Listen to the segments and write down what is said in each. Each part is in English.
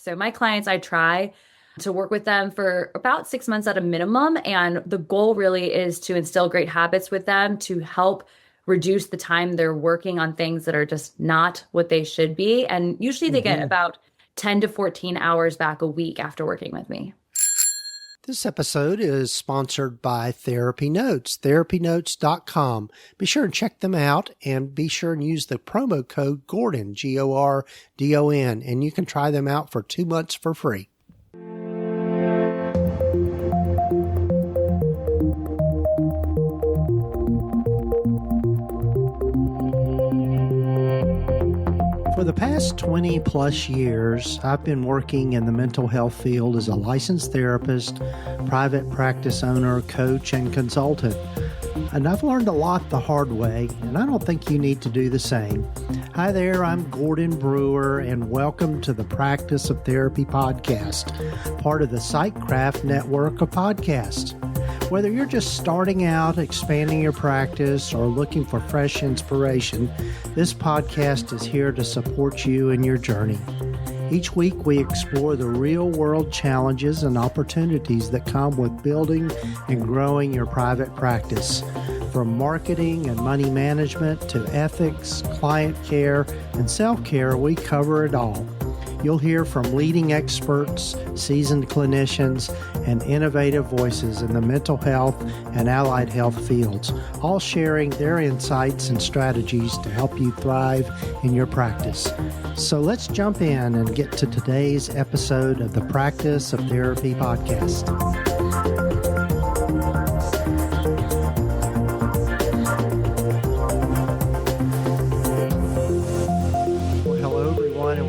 So my clients, I try to work with them for about 6 months at a minimum. And the goal really is to instill great habits with them to help reduce the time they're working on things that are just not what they should be. And usually they get about 10 to 14 hours back a week after working with me. This episode is sponsored by TherapyNotes, therapynotes.com. Be sure and check them out and be sure and use the promo code Gordon, Gordon, and you can try them out for 2 months for free. For the past 20 plus years, I've been working in the mental health field as a licensed therapist, private practice owner, coach, and consultant. And I've learned a lot the hard way, and I don't think you need to do the same. Hi there, I'm Gordon Brewer, and welcome to the Practice of Therapy podcast, part of the Sightcraft network of podcasts. Whether you're just starting out, expanding your practice, or looking for fresh inspiration, this podcast is here to support you in your journey. Each week, we explore the real-world challenges and opportunities that come with building and growing your private practice. From marketing and money management to ethics, client care, and self-care, we cover it all. You'll hear from leading experts, seasoned clinicians, and innovative voices in the mental health and allied health fields, all sharing their insights and strategies to help you thrive in your practice. So let's jump in and get to today's episode of the Practice of Therapy podcast.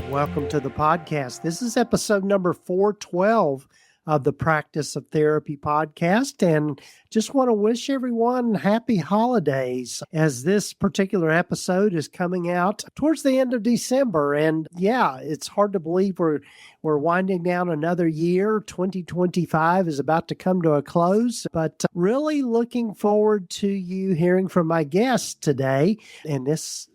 Welcome to the podcast. This is episode number 412 of the Practice of Therapy podcast, and just want to wish everyone happy holidays as this particular episode is coming out towards the end of December. And yeah, it's hard to believe we're winding down another year. 2025 is about to come to a close, but really looking forward to you hearing from my guest today. And this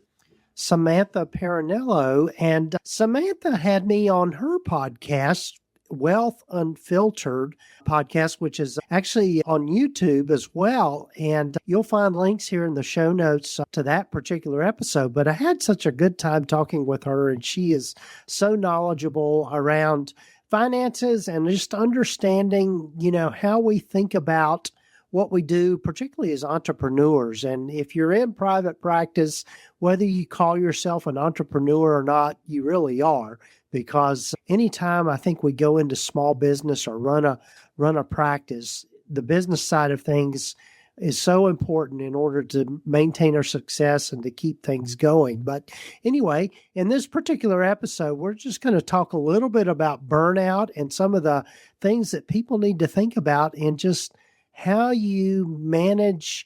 Samantha Perinello, and Samantha had me on her podcast, Wealth Unfiltered podcast, which is actually on YouTube as well. And you'll find links here in the show notes to that particular episode. But I had such a good time talking with her, and she is so knowledgeable around finances and just understanding, how we think about what we do, particularly as entrepreneurs. And if you're in private practice, whether you call yourself an entrepreneur or not, you really are, because anytime I think we go into small business or run a practice, the business side of things is so important in order to maintain our success and to keep things going. But anyway, in this particular episode, we're just going to talk a little bit about burnout and some of the things that people need to think about, and just how you manage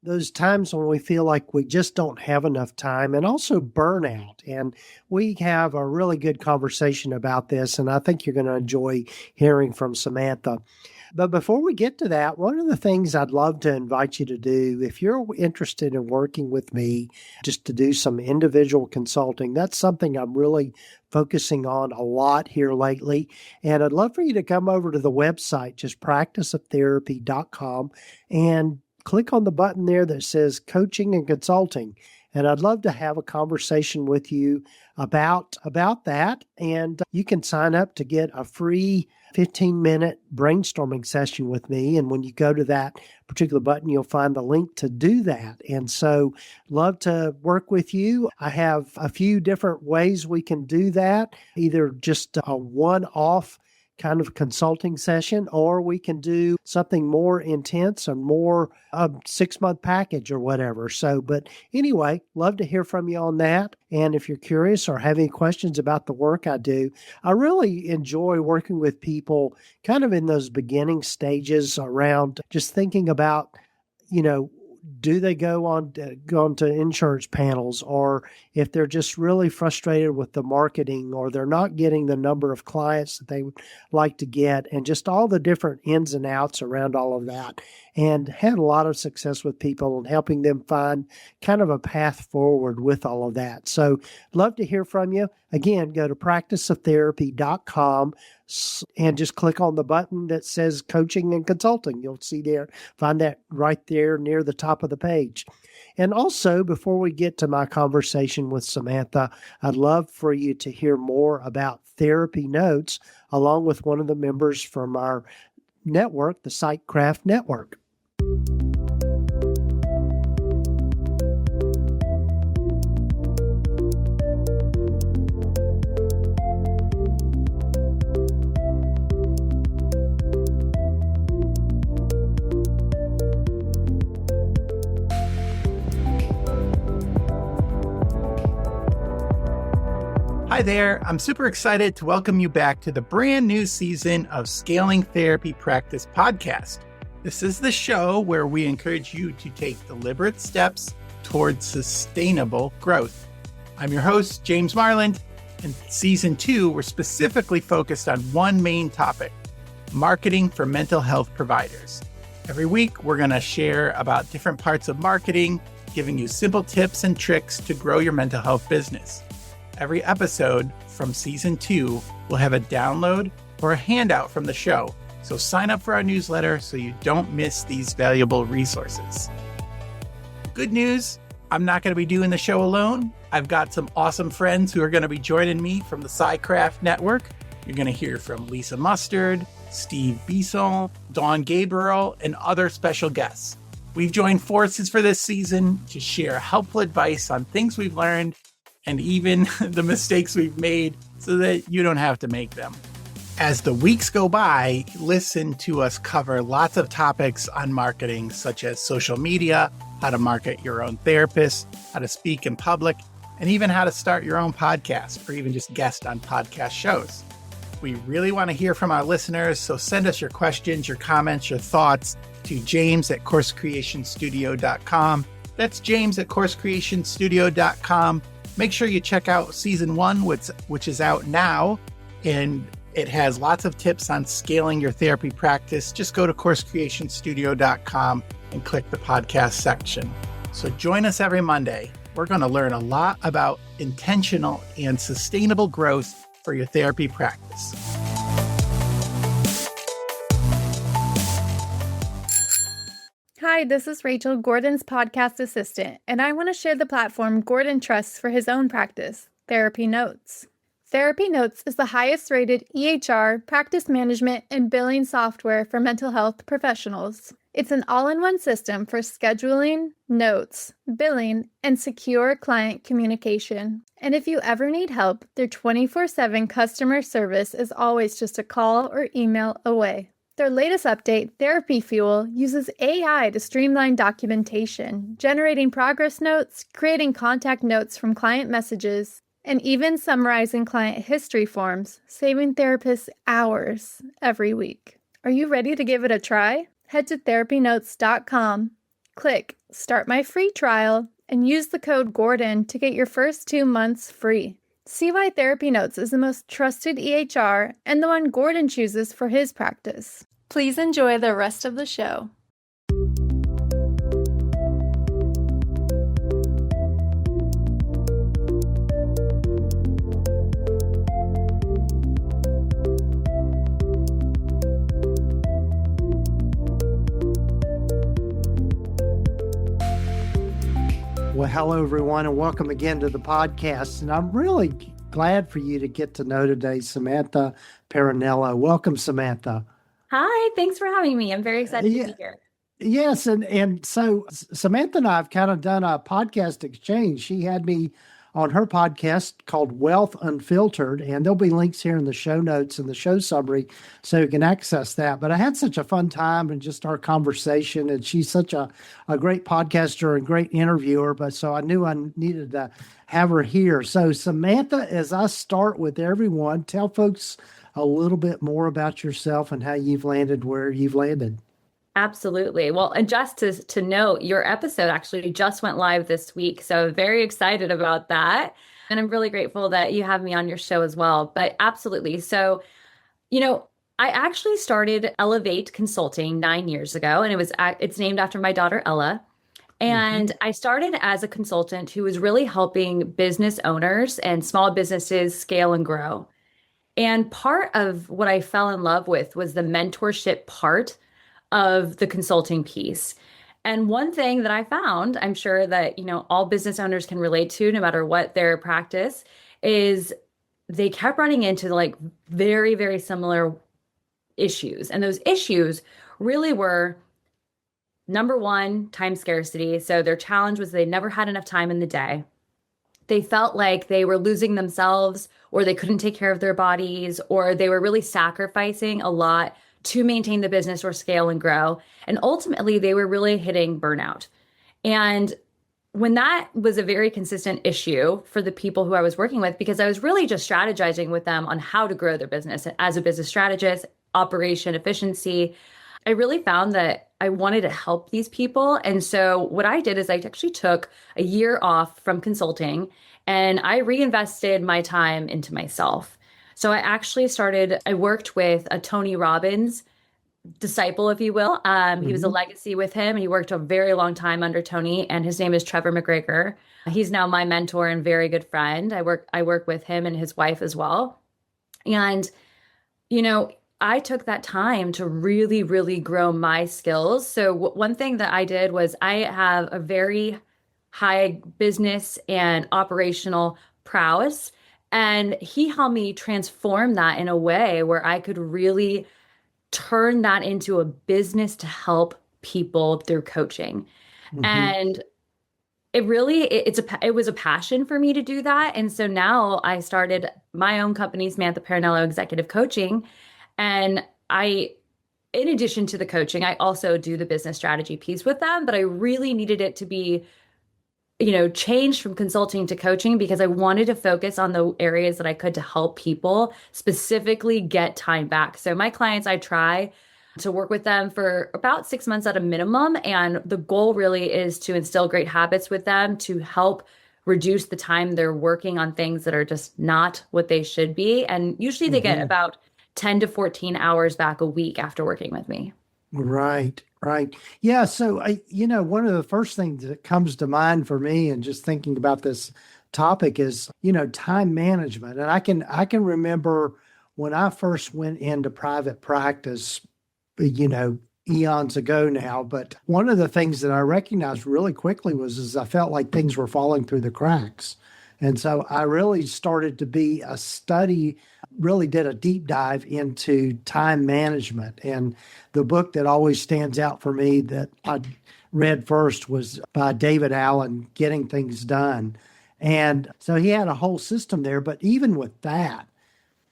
those times when we feel like we just don't have enough time, and also burnout. And we have a really good conversation about this, and I think you're going to enjoy hearing from Samantha. But before we get to that, one of the things I'd love to invite you to do, if you're interested in working with me, just to do some individual consulting, that's something I'm really focusing on a lot here lately. And I'd love for you to come over to the website, just practiceoftherapy.com, and click on the button there that says coaching and consulting. And I'd love to have a conversation with you about that. And you can sign up to get a free 15-minute brainstorming session with me. And when you go to that particular button, you'll find the link to do that. And so love to work with you. I have a few different ways we can do that, either just a one-off kind of consulting session, or we can do something more intense, or more 6-month package or whatever. So, but anyway, love to hear from you on that. And if you're curious or have any questions about the work I do, I really enjoy working with people kind of in those beginning stages around just thinking about, do they go on to insurance panels, or if they're just really frustrated with the marketing, or they're not getting the number of clients that they would like to get, and just all the different ins and outs around all of that. and had a lot of success with people and helping them find kind of a path forward with all of that. So love to hear from you. Again, go to practiceoftherapy.com and just click on the button that says coaching and consulting. You'll see there, find that right there near the top of the page. And also, before we get to my conversation with Samantha, I'd love for you to hear more about TherapyNotes, along with one of the members from our network, the SiteCraft Network. Hi there. I'm super excited to welcome you back to the brand new season of Scaling Therapy Practice podcast. This is the show where we encourage you to take deliberate steps towards sustainable growth. I'm your host, James Marland. In season 2, we're specifically focused on one main topic: marketing for mental health providers. Every week, we're going to share about different parts of marketing, giving you simple tips and tricks to grow your mental health business. Every episode from season 2 will have a download or a handout from the show. So sign up for our newsletter so you don't miss these valuable resources. Good news, I'm not going to be doing the show alone. I've got some awesome friends who are going to be joining me from the SiteCraft Network. You're going to hear from Lisa Mustard, Steve Bisson, Dawn Gabriel, and other special guests. We've joined forces for this season to share helpful advice on things we've learned and even the mistakes we've made so that you don't have to make them. As the weeks go by, listen to us cover lots of topics on marketing, such as social media, how to market your own therapist, how to speak in public, and even how to start your own podcast or even just guest on podcast shows. We really want to hear from our listeners, so send us your questions, your comments, your thoughts to james@coursecreationstudio.com. That's james@coursecreationstudio.com. Make sure you check out season 1, which is out now, and it has lots of tips on scaling your therapy practice. Just go to coursecreationstudio.com and click the podcast section. So join us every Monday. We're going to learn a lot about intentional and sustainable growth for your therapy practice. Hi, this is Rachel, Gordon's podcast assistant, and I want to share the platform Gordon trusts for his own practice, TherapyNotes. TherapyNotes is the highest rated EHR, practice management, and billing software for mental health professionals. It's an all-in-one system for scheduling, notes, billing, and secure client communication. And if you ever need help, their 24/7 customer service is always just a call or email away. Their latest update, Therapy Fuel, uses AI to streamline documentation, generating progress notes, creating contact notes from client messages, and even summarizing client history forms, saving therapists hours every week. Are you ready to give it a try? Head to therapynotes.com, click Start My Free Trial, and use the code GORDON to get your first 2 months free. See why TherapyNotes is the most trusted EHR and the one Gordon chooses for his practice. Please enjoy the rest of the show. Well, hello, everyone, and welcome again to the podcast. And I'm really glad for you to get to know today Samantha Perinello. Welcome, Samantha. Hi, thanks for having me. I'm very excited to be here. Yes, and so Samantha and I have kind of done a podcast exchange. She had me on her podcast called Wealth Unfiltered, and there'll be links here in the show notes and the show summary so you can access that. But I had such a fun time and just our conversation, and she's such a great podcaster and great interviewer, but so I knew I needed to have her here. So Samantha, as I start with everyone, tell folks a little bit more about yourself and how you've landed where you've landed. Absolutely. Well, and just to note, your episode actually just went live this week. So very excited about that. And I'm really grateful that you have me on your show as well. But absolutely. So, I actually started Elevate Consulting 9 years ago, and it's named after my daughter Ella. Mm-hmm. And I started as a consultant who was really helping business owners and small businesses scale and grow. And part of what I fell in love with was the mentorship part of the consulting piece. And one thing that I found, I'm sure that, all business owners can relate to, no matter what their practice, is they kept running into like very, very similar issues. And those issues really were number one, time scarcity. So their challenge was they never had enough time in the day. They felt like they were losing themselves, or they couldn't take care of their bodies, or they were really sacrificing a lot to maintain the business or scale and grow. And ultimately, they were really hitting burnout. And when that was a very consistent issue for the people who I was working with, because I was really just strategizing with them on how to grow their business as a business strategist, operation efficiency, I really found that I wanted to help these people. And so what I did is I actually took a year off from consulting and I reinvested my time into myself. So I worked with a Tony Robbins disciple, if you will. He was a Mm-hmm. legacy with him. He worked a very long time under Tony, and his name is Trevor McGregor. He's now my mentor and very good friend. I work with him and his wife as well. And, you know, I took that time to really, really grow my skills. So one thing that I did was I have a very high business and operational prowess. And he helped me transform that in a way where I could really turn that into a business to help people through coaching. Mm-hmm. And it was a passion for me to do that. And so now I started my own company, Samantha Perinello Executive Coaching. And in addition to the coaching, I also do the business strategy piece with them, but I really needed it to be, changed from consulting to coaching because I wanted to focus on the areas that I could to help people specifically get time back. So my clients, I try to work with them for about 6 months at a minimum. And the goal really is to instill great habits with them to help reduce the time they're working on things that are just not what they should be. And usually they get Mm-hmm. about 10 to 14 hours back a week after working with me. Right, right. Yeah. So one of the first things that comes to mind for me and just thinking about this topic is, time management. And I can remember when I first went into private practice, eons ago now. But one of the things that I recognized really quickly is I felt like things were falling through the cracks. And so I really started to be a study, really did a deep dive into time management. And the book that always stands out for me that I read first was by David Allen, Getting Things Done. And so he had a whole system there. But even with that,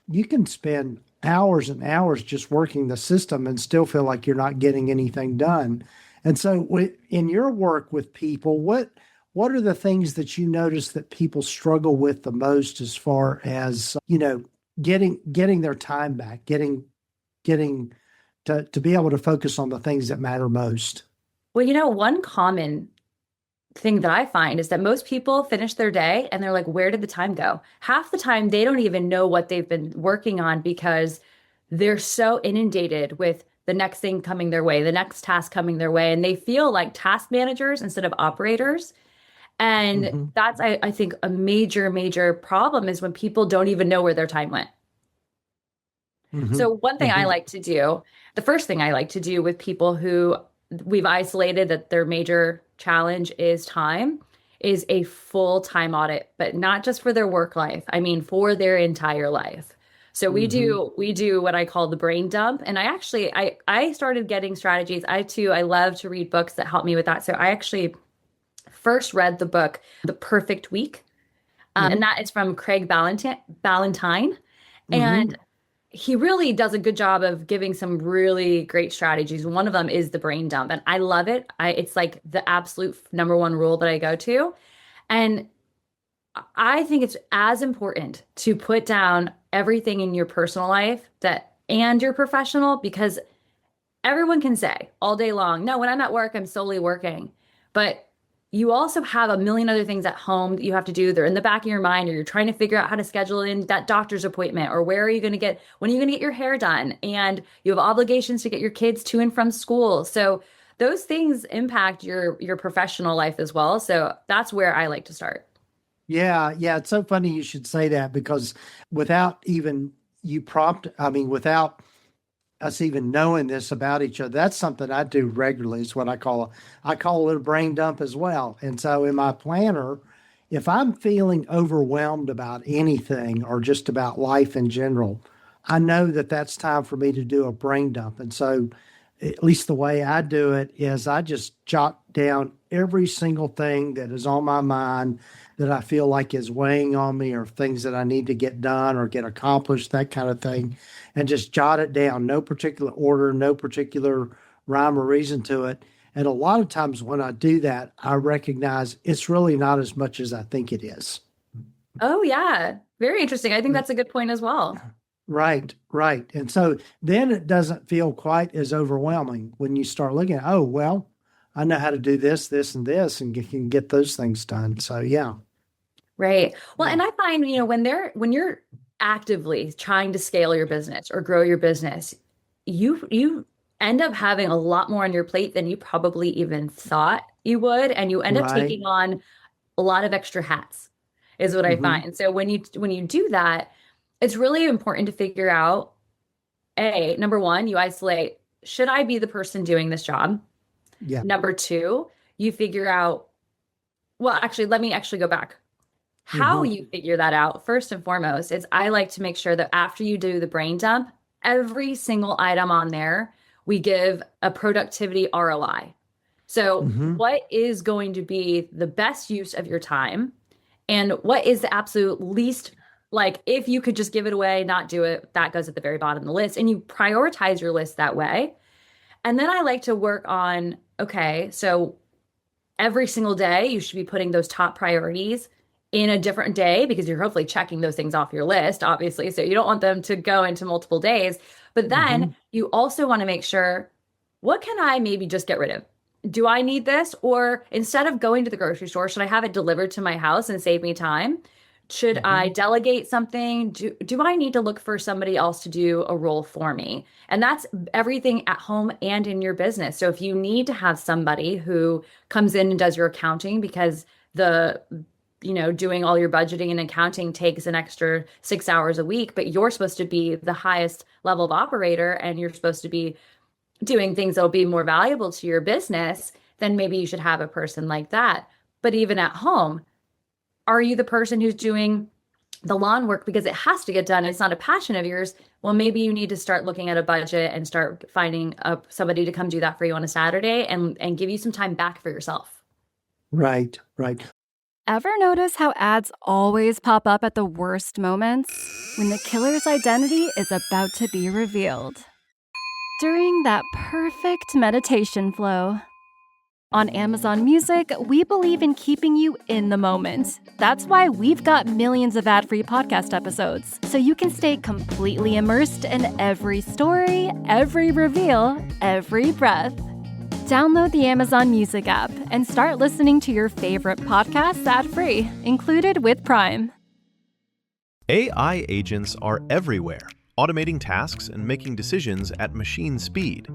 you can spend hours and hours just working the system and still feel like you're not getting anything done. And so in your work with people, what are the things that you notice that people struggle with the most as far as, getting their time back, getting to be able to focus on the things that matter most? Well, one common thing that I find is that most people finish their day and they're like, where did the time go? Half the time, they don't even know what they've been working on because they're so inundated with the next thing coming their way, the next task coming their way, and they feel like task managers instead of operators. And Mm-hmm. that's, I think, a major, major problem is when people don't even know where their time went. Mm-hmm. So one thing I Mm-hmm. like to do, the first thing I like to do with people who we've isolated that their major challenge is time, is a full time audit, but not just for their work life. I mean, for their entire life. So we Mm-hmm. do what I call the brain dump. And I started getting strategies. I love to read books that help me with that. So I actually first read the book, The Perfect Week. And that is from Craig Ballantyne. Mm-hmm. And he really does a good job of giving some really great strategies. One of them is the brain dump, and I love it. It's like the absolute number one rule that I go to. And I think it's as important to put down everything in your personal life and your professional, because everyone can say all day long, no, when I'm at work, I'm solely working. But you also have a million other things at home that you have to do. They're in the back of your mind, or you're trying to figure out how to schedule in that doctor's appointment, or when are you going to get your hair done? And you have obligations to get your kids to and from school. So those things impact your professional life as well. So that's where I like to start. Yeah. Yeah. It's so funny you should say that, because without even without us even knowing this about each other, that's something I do regularly. It's what I call it a brain dump as well. And so in my planner, if I'm feeling overwhelmed about anything or just about life in general, I know that that's time for me to do a brain dump. And so at least the way I do it is I just jot down every single thing that is on my mind that I feel like is weighing on me, or things that I need to get done or get accomplished, that kind of thing, and just jot it down. No particular order, no particular rhyme or reason to it. And a lot of times when I do that, I recognize it's really not as much as I think it is. Oh, yeah. Very interesting. I think that's a good point as well. Right, right. And so then it doesn't feel quite as overwhelming when you start looking at, oh, well, I know how to do this, this, and this, and can get those things done. So, yeah. Right. Well, and I find, when you're actively trying to scale your business or grow your business, you end up having a lot more on your plate than you probably even thought you would. And you end up taking on a lot of extra hats, is what I find. So when you do that, it's really important to figure out, number one, you isolate, should I be the person doing this job? Yeah. Number two, you figure out, well, actually, let me actually go back. How you figure that out, first and foremost, is I like to make sure that after you do the brain dump, every single item on there, we give a productivity ROI. So what is going to be the best use of your time, and what is the absolute least, like, if you could just give it away, not do it, that goes at the very bottom of the list, and you prioritize your list that way. And then I like to work on, okay, so every single day you should be putting those top priorities in a different day, because you're hopefully checking those things off your list, obviously. So you don't want them to go into multiple days. But then you also want to make sure, what can I maybe just get rid of? Do I need this? Or instead of going to the grocery store, should I have it delivered to my house and save me time? Should I delegate something? Do I need to look for somebody else to do a role for me? And that's everything at home and in your business. So if you need to have somebody who comes in and does your accounting, because doing all your budgeting and accounting takes an extra 6 hours a week, but you're supposed to be the highest level of operator and you're supposed to be doing things that will be more valuable to your business, then maybe you should have a person like that. But even at home, are you the person who's doing the lawn work because it has to get done? It's not a passion of yours. Well, maybe you need to start looking at a budget and start finding somebody to come do that for you on a Saturday and give you some time back for yourself. Right, right. Ever notice how ads always pop up at the worst moments? When the killer's identity is about to be revealed. During that perfect meditation flow. On Amazon Music, we believe in keeping you in the moment. That's why we've got millions of ad-free podcast episodes, so you can stay completely immersed in every story, every reveal, every breath. Download the Amazon Music app and start listening to your favorite podcasts ad-free, included with Prime. AI agents are everywhere, automating tasks and making decisions at machine speed.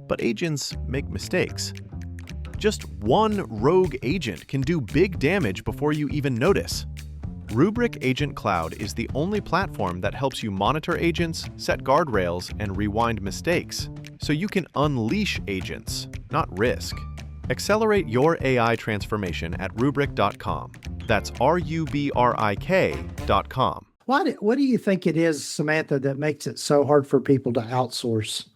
But agents make mistakes. Just one rogue agent can do big damage before you even notice. Rubrik Agent Cloud is the only platform that helps you monitor agents, set guardrails, and rewind mistakes, so you can unleash agents, not risk. Accelerate your AI transformation at Rubrik.com. That's RUBRIK.com. What do you think it is, Samantha, that makes it so hard for people to outsource?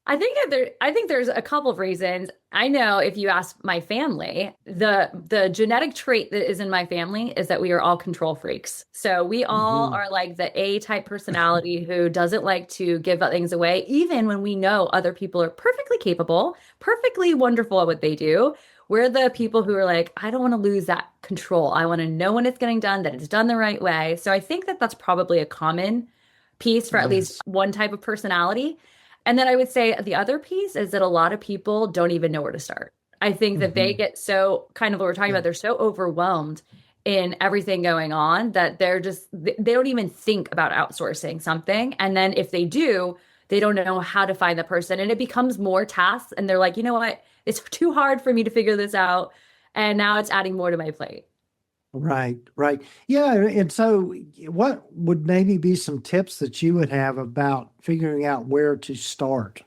I think there's a couple of reasons. I know if you ask my family, the genetic trait that is in my family is that we are all control freaks. So we all are like the A-type personality who doesn't like to give things away, even when we know other people are perfectly capable, perfectly wonderful at what they do. We're the people who are like, I don't want to lose that control. I want to know when it's getting done, that it's done the right way. So I think that that's probably a common piece for at least one type of personality. And then I would say the other piece is that a lot of people don't even know where to start. I think that they get so kind of what we're talking about, they're so overwhelmed in everything going on that they don't even think about outsourcing something. And then if they do, they don't know how to find the person and it becomes more tasks. And they're like, you know what? It's too hard for me to figure this out. And now it's adding more to my plate. Right, right. Yeah. And so, what would maybe be some tips that you would have about figuring out where to start?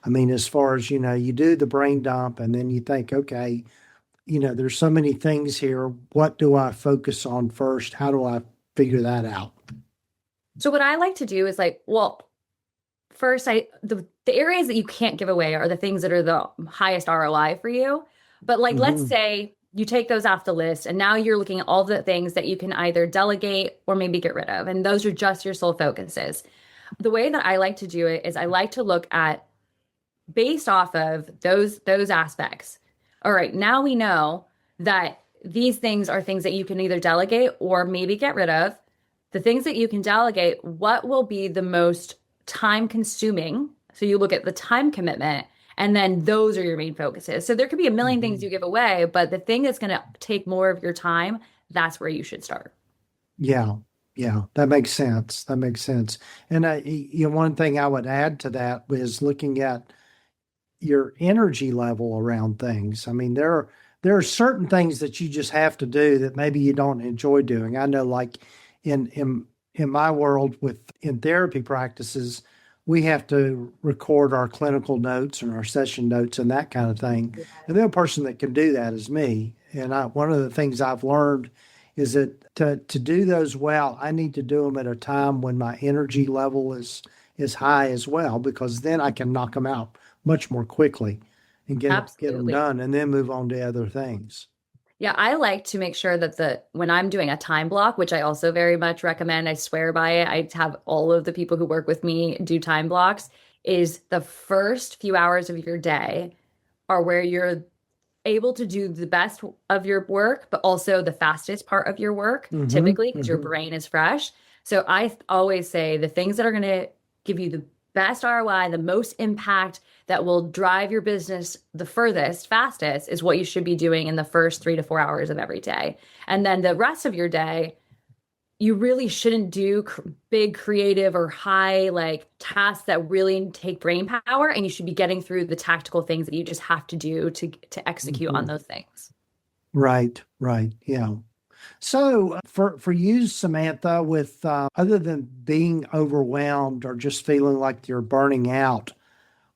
I mean, as far as, you do the brain dump and then you think, okay, there's so many things here. What do I focus on first? How do I figure that out? So what I like to do is like, well, first the areas that you can't give away are the things that are the highest ROI for you. But like, let's say you take those off the list and now you're looking at all the things that you can either delegate or maybe get rid of. And those are just your sole focuses. The way that I like to do it is I like to look at based off of those aspects. All right, now we know that these things are things that you can either delegate or maybe get rid of. The things that you can delegate, what will be the most time consuming? So you look at the time commitment and then those are your main focuses. So there could be a million things you give away, but the thing that's going to take more of your time, that's where you should start. Yeah. Yeah, that makes sense. That makes sense. And one thing I would add to that is looking at your energy level around things. I mean, there are certain things that you just have to do that maybe you don't enjoy doing. I know, like in my world in therapy practices, we have to record our clinical notes and our session notes and that kind of thing. And the only person that can do that is me. And one of the things I've learned is that to do those well, I need to do them at a time when my energy level is high as well, because then I can knock them out much more quickly and get them done and then move on to other things. Yeah, I like to make sure that when I'm doing a time block, which I also very much recommend, I swear by it, I have all of the people who work with me do time blocks, is the first few hours of your day are where you're able to do the best of your work, but also the fastest part of your work, typically, because your brain is fresh. So I always say the things that are going to give you the best ROI, the most impact, that will drive your business the furthest, fastest, is what you should be doing in the first 3 to 4 hours of every day. And then the rest of your day, you really shouldn't do big creative or high like tasks that really take brain power. And you should be getting through the tactical things that you just have to do to execute on those things. Right, right. Yeah. So for you, Samantha, with other than being overwhelmed or just feeling like you're burning out,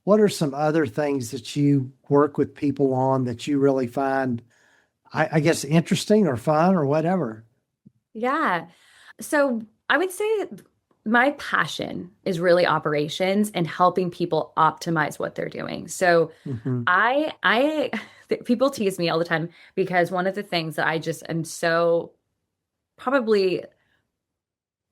what are some other things that you work with people on that you really find, I guess, interesting or fun or whatever? Yeah. So I would say my passion is really operations and helping people optimize what they're doing. So people tease me all the time because one of the things that I just am so probably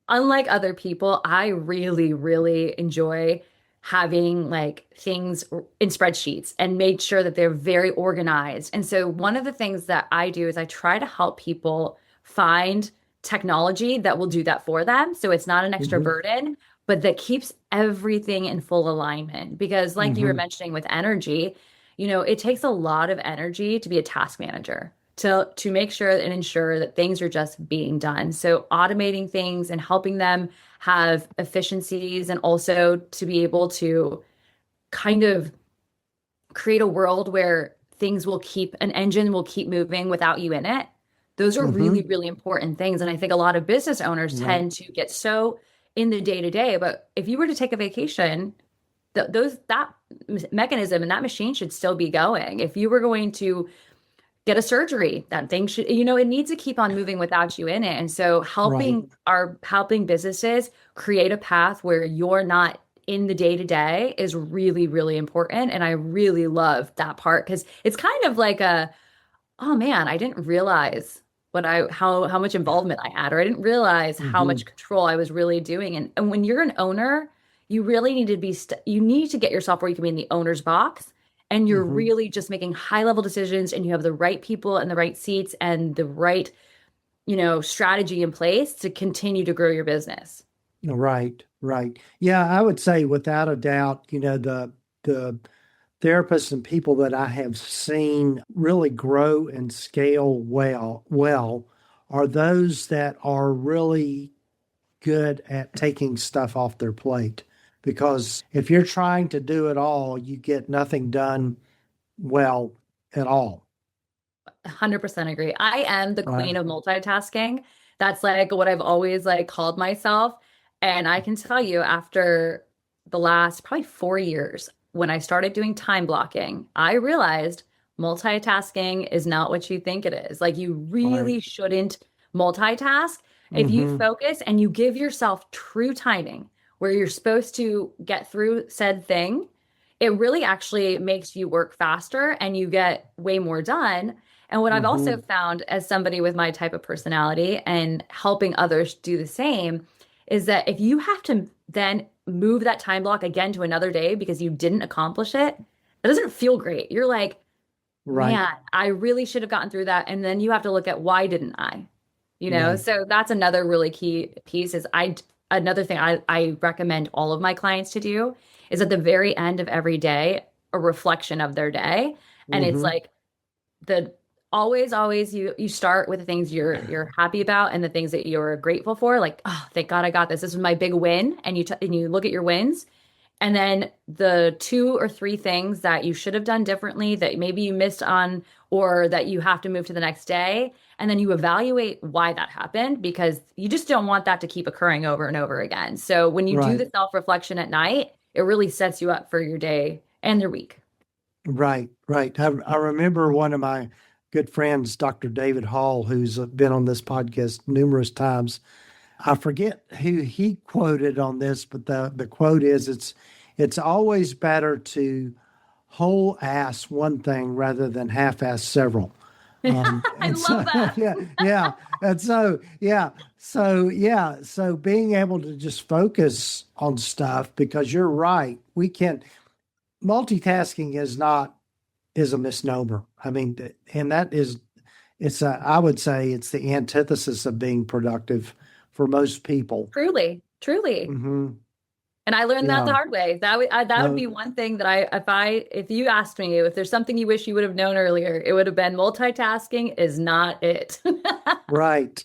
unlike other people, I really, really enjoy having like things in spreadsheets and made sure that they're very organized. And so one of the things that I do is I try to help people find technology that will do that for them. So it's not an extra burden, but that keeps everything in full alignment. Because like you were mentioning with energy, it takes a lot of energy to be a task manager, to make sure and ensure that things are just being done. So automating things and helping them have efficiencies, and also to be able to kind of create a world where an engine will keep moving without you in it. Those are really, really important things. And I think a lot of business owners tend to get so in the day to day, but if you were to take a vacation, that mechanism and that machine should still be going. If you were going to get a surgery, that thing should, it needs to keep on moving without you in it. And so helping businesses create a path where you're not in the day to day is really, really important. And I really love that part because it's kind of like oh man, I didn't realize how much involvement I had, or I didn't realize how much control I was really doing. And when you're an owner, you really need to you need to get yourself where you can be in the owner's box. And you're really just making high level decisions, and you have the right people and the right seats and the right, strategy in place to continue to grow your business. Right, right. Yeah, I would say without a doubt, the therapists and people that I have seen really grow and scale well are those that are really good at taking stuff off their plate. Because if you're trying to do it all, you get nothing done well at all. 100% agree. I am the Right. queen of multitasking. That's like what I've always like called myself. And I can tell you after the last probably 4 years, when I started doing time blocking, I realized multitasking is not what you think it is. Like you Right. really shouldn't multitask. If you Mm-hmm. focus and you give yourself true timing where you're supposed to get through said thing, it really actually makes you work faster and you get way more done. And what I've also Mm-hmm. found as somebody with my type of personality and helping others do the same is that if you have to then move that time block again to another day because you didn't accomplish it, it doesn't feel great. You're like, Right. man, I really should have gotten through that. And then you have to look at why didn't I? You know, Yeah. so that's another really key piece is another thing I recommend all of my clients to do is at the very end of every day, a reflection of their day. And it's Mm-hmm. like the always you start with the things you're happy about and the things that you're grateful for, like, oh, thank God I got this. This is my big win. And you look at your wins. And then the 2 or 3 things that you should have done differently that maybe you missed on or that you have to move to the next day. And then you evaluate why that happened because you just don't want that to keep occurring over and over again. So when you do Right. the self-reflection at night, it really sets you up for your day and your week. Right. Right. I remember one of my good friends, Dr. David Hall, who's been on this podcast numerous times. I forget who he quoted on this, but the quote is it's always better to whole ass one thing rather than half ass several. I And so love that. yeah. And so being able to just focus on stuff because you're right. We can't multitasking is a misnomer. I mean, and that is I would say it's the antithesis of being productive for most people. Truly, truly. Hmm. And I learned that the Yeah. hard way. That would No, be one thing that if you asked me if there's something you wish you would have known earlier, it would have been multitasking is not it. right.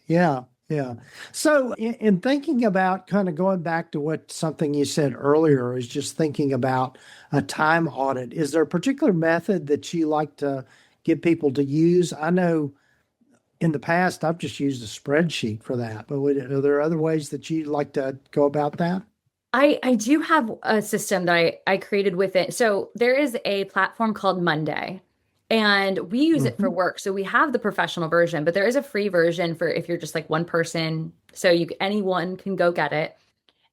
Yeah. Yeah. So in thinking about kind of going back to what something you said earlier is just thinking about a time audit. Is there a particular method that you like to get people to use? I know in the past, I've just used a spreadsheet for that, but are there other ways that you like to go about that? I do have a system that I created with it. So there is a platform called Monday, and we use it for Hmm. work. So we have the professional version, but there is a free version for if you're just like one person. So anyone can go get it.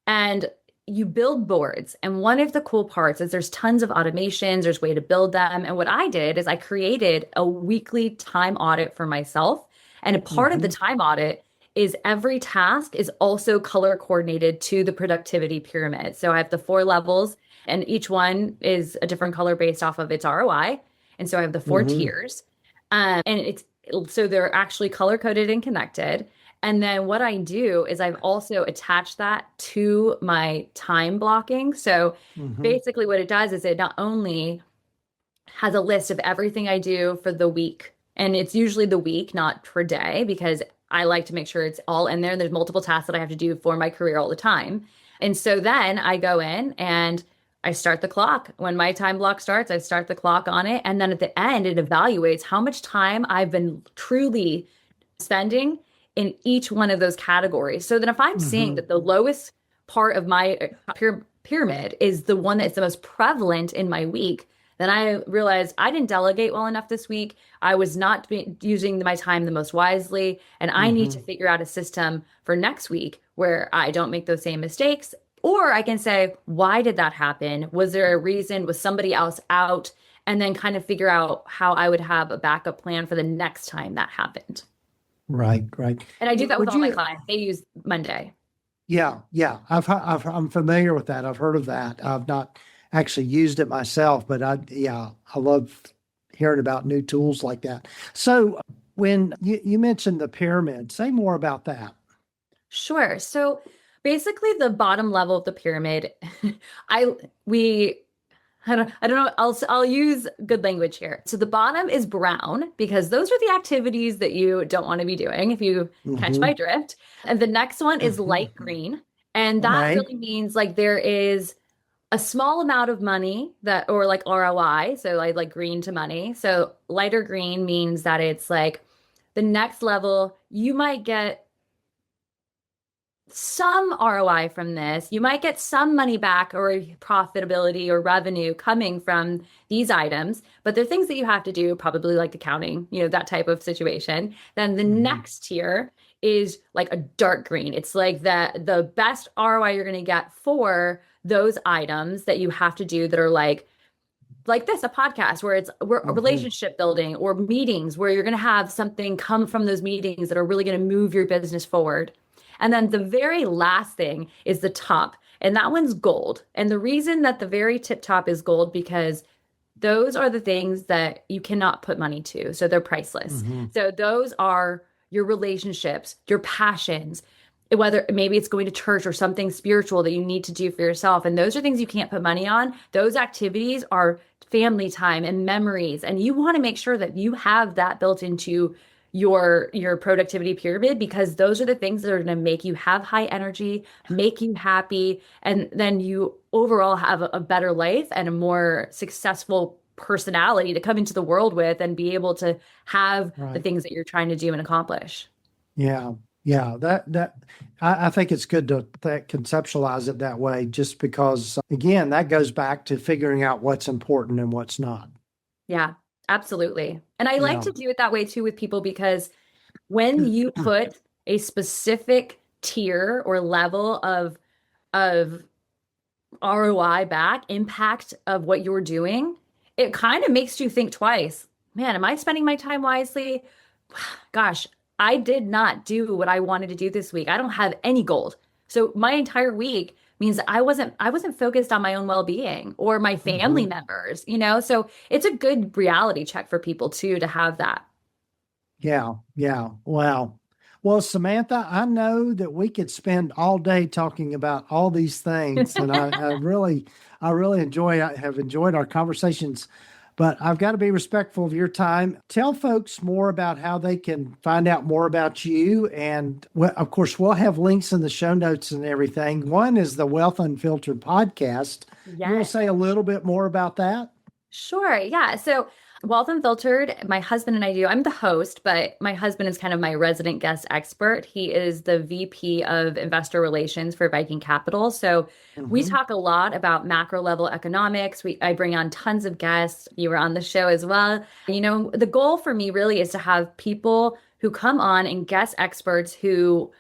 And you build boards. And one of the cool parts is there's tons of automations, there's way to build them. And what I did is I created a weekly time audit for myself. And a part of the Hmm. time audit is every task is also color coordinated to the productivity pyramid. So I have the 4 levels, and each one is a different color based off of its ROI. And so I have the 4 tiers. And so they're actually color coded and connected. And then what I do is I've also attached that to my time blocking. So Hmm. basically, what it does is it not only has a list of everything I do for the week, and it's usually the week, not per day, because I like to make sure it's all in there. There's multiple tasks that I have to do for my career all the time. And so then I go in and I start the clock. When my time block starts, I start the clock on it. And then at the end, it evaluates how much time I've been truly spending in each one of those categories. So then if I'm seeing Hmm. that the lowest part of my pyramid is the one that's the most prevalent in my week, then I realized I didn't delegate well enough this week. I was not using my time the most wisely. And I need to Hmm. figure out a system for next week where I don't make those same mistakes. Or I can say, why did that happen? Was there a reason? Was somebody else out? And then kind of figure out how I would have a backup plan for the next time that happened. Right. And I do that with Would all my you? clients. They use Monday. Yeah. I'm familiar with that. I've heard of that. I've not actually used it myself, but I love hearing about new tools like that. So when you mentioned the pyramid, say more about that. Sure. So basically the bottom level of the pyramid, I we I don't know. I'll use good language here. So the bottom is brown because those are the activities that you don't want to be doing, if you catch my drift. And the next one is light green. And that Right. really means like there is a small amount of money that, or like ROI. So like green to money. So lighter green means that it's like the next level. You might get some ROI from this. You might get some money back or profitability or revenue coming from these items, but they're things that you have to do, probably like accounting, that type of situation. Then the next tier is like a dark green. It's like the best ROI you're going to get for those items that you have to do that are like this, a podcast where we're relationship building, or meetings where you're going to have something come from those meetings that are really going to move your business forward. And then the very last thing is the top, and that one's gold. And the reason that the very tip top is gold, because those are the things that you cannot put money to. So they're priceless. So those are your relationships, your passions, whether maybe it's going to church or something spiritual that you need to do for yourself. And those are things you can't put money on. Those activities are family time and memories. And you want to make sure that you have that built into your productivity pyramid, because those are the things that are going to make you have high energy, make you happy, and then you overall have a better life and a more successful personality to come into the world with and be able to have the things that you're trying to do and accomplish. Yeah. I think it's good to conceptualize it that way, just because, again, that goes back to figuring out what's important and what's not. Yeah. Absolutely. And I like to do it that way too with people, because when you put a specific tier or level of ROI back, impact of what you're doing, it kind of makes you think twice. Man, am I spending my time wisely? Gosh, I did not do what I wanted to do this week. I don't have any gold. So my entire week means I wasn't focused on my own well-being or my family members, so it's a good reality check for people too, to have that. Yeah. Wow. Well, Samantha, I know that we could spend all day talking about all these things, and I really have enjoyed our conversations, but I've got to be respectful of your time. Tell folks more about how they can find out more about you. And of course, we'll have links in the show notes and everything. One is the Wealth Unfiltered podcast. Yes. You want to say a little bit more about that? Sure. Yeah. So Wealth Unfiltered, my husband and I do. I'm the host, but my husband is kind of my resident guest expert. He is the VP of Investor Relations for Viking Capital. So we talk a lot about macro level economics. I bring on tons of guests. You were on the show as well. The goal for me really is to have people who come on and guest experts who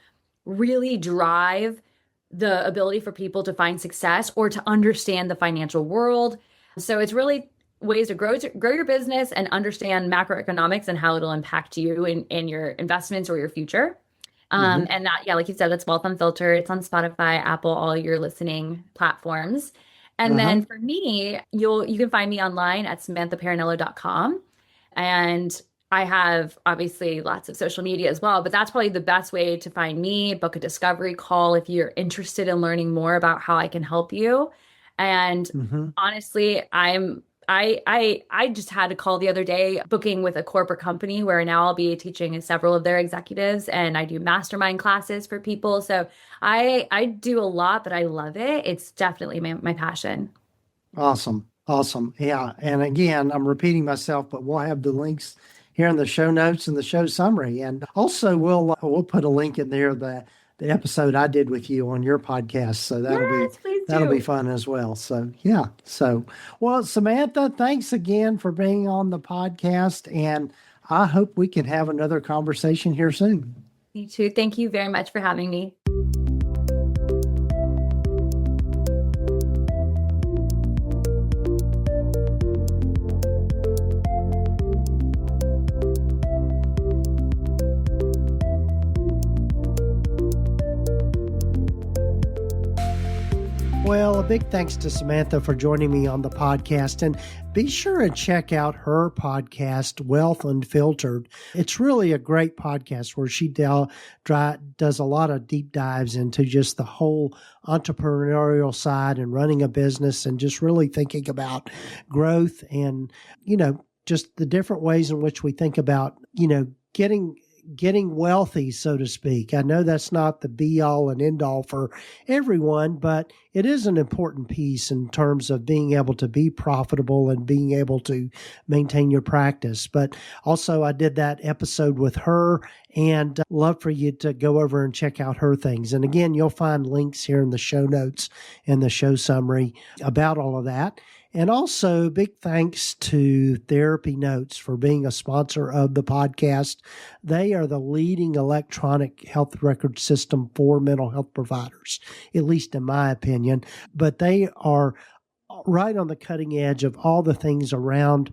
really drive the ability for people to find success or to understand the financial world. So it's really ways to grow your business and understand macroeconomics and how it'll impact you in your investments or your future. And that, like you said, that's Wealth Unfiltered. It's on Spotify, Apple, all your listening platforms. And then for me, you can find me online at samanthaperinello.com. And I have obviously lots of social media as well, but that's probably the best way to find me. Book a discovery call if you're interested in learning more about how I can help you. And honestly, I just had a call the other day booking with a corporate company where now I'll be teaching several of their executives, and I do mastermind classes for people. So I do a lot, but I love it. It's definitely my passion. Awesome. Yeah. And again, I'm repeating myself, but we'll have the links here in the show notes and the show summary. And also we'll put a link in there, the episode I did with you on your podcast. So that'll be fun as well. So, yeah. Well, Samantha, thanks again for being on the podcast. And I hope we can have another conversation here soon. Me too. Thank you very much for having me. Well, a big thanks to Samantha for joining me on the podcast. And be sure and check out her podcast, Wealth Unfiltered. It's really a great podcast where she does a lot of deep dives into just the whole entrepreneurial side and running a business and just really thinking about growth and, just the different ways in which we think about, getting wealthy, so to speak. I know that's not the be all and end all for everyone, but it is an important piece in terms of being able to be profitable and being able to maintain your practice. But also I did that episode with her and love for you to go over and check out her things. And again, you'll find links here in the show notes and the show summary about all of that. And also, big thanks to TherapyNotes for being a sponsor of the podcast. They are the leading electronic health record system for mental health providers, at least in my opinion. But they are right on the cutting edge of all the things around,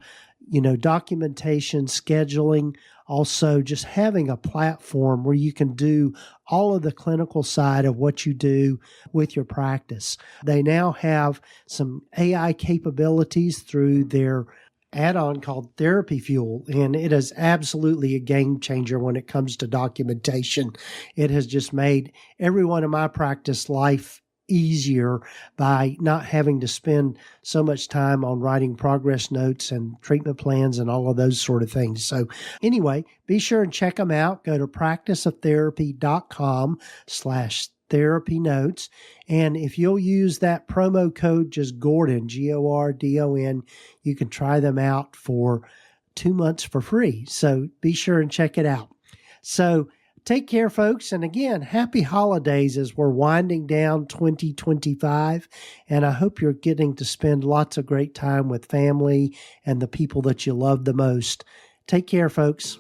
documentation, scheduling, also just having a platform where you can do all of the clinical side of what you do with your practice. They now have some AI capabilities through their add-on called Therapy Fuel, and it is absolutely a game changer when it comes to documentation. It has just made everyone in my practice life easier by not having to spend so much time on writing progress notes and treatment plans and all of those sort of things. So anyway, be sure and check them out. Go to practiceoftherapy.com/TherapyNotes. And if you'll use that promo code, just Gordon, Gordon, you can try them out for 2 months for free. So be sure and check it out. So take care, folks. And again, happy holidays as we're winding down 2025. And I hope you're getting to spend lots of great time with family and the people that you love the most. Take care, folks.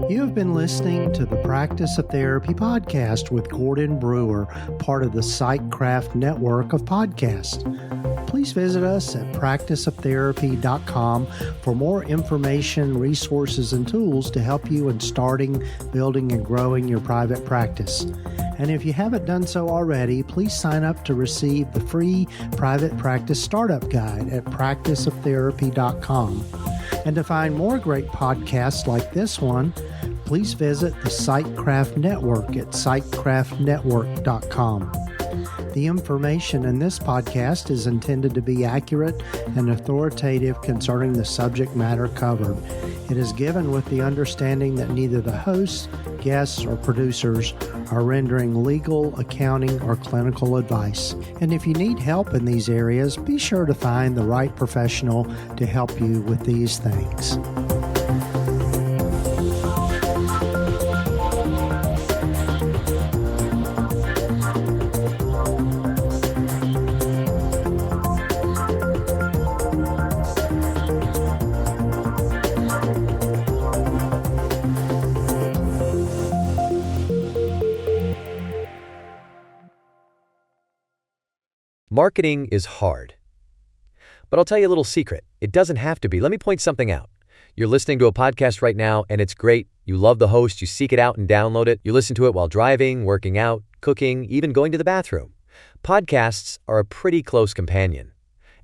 You have been listening to the Practice of Therapy podcast with Gordon Brewer, part of the PsychCraft network of podcasts. Please visit us at practiceoftherapy.com for more information, resources, and tools to help you in starting, building, and growing your private practice. And if you haven't done so already, please sign up to receive the free Private Practice Startup Guide at practiceoftherapy.com. And to find more great podcasts like this one, please visit the PsychCraft Network at psychcraftnetwork.com. The information in this podcast is intended to be accurate and authoritative concerning the subject matter covered. It is given with the understanding that neither the hosts, guests, or producers are rendering legal, accounting, or clinical advice. And if you need help in these areas, be sure to find the right professional to help you with these things. Marketing is hard. But I'll tell you a little secret. It doesn't have to be. Let me point something out. You're listening to a podcast right now, and it's great. You love the host. You seek it out and download it. You listen to it while driving, working out, cooking, even going to the bathroom. Podcasts are a pretty close companion.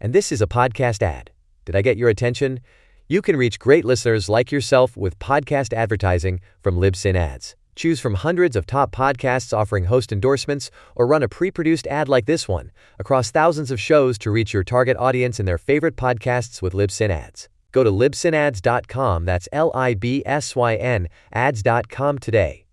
And this is a podcast ad. Did I get your attention? You can reach great listeners like yourself with podcast advertising from Libsyn Ads. Choose from hundreds of top podcasts offering host endorsements, or run a pre-produced ad like this one across thousands of shows to reach your target audience and their favorite podcasts with Libsyn Ads. Go to libsynads.com, that's Libsyn, ads.com today.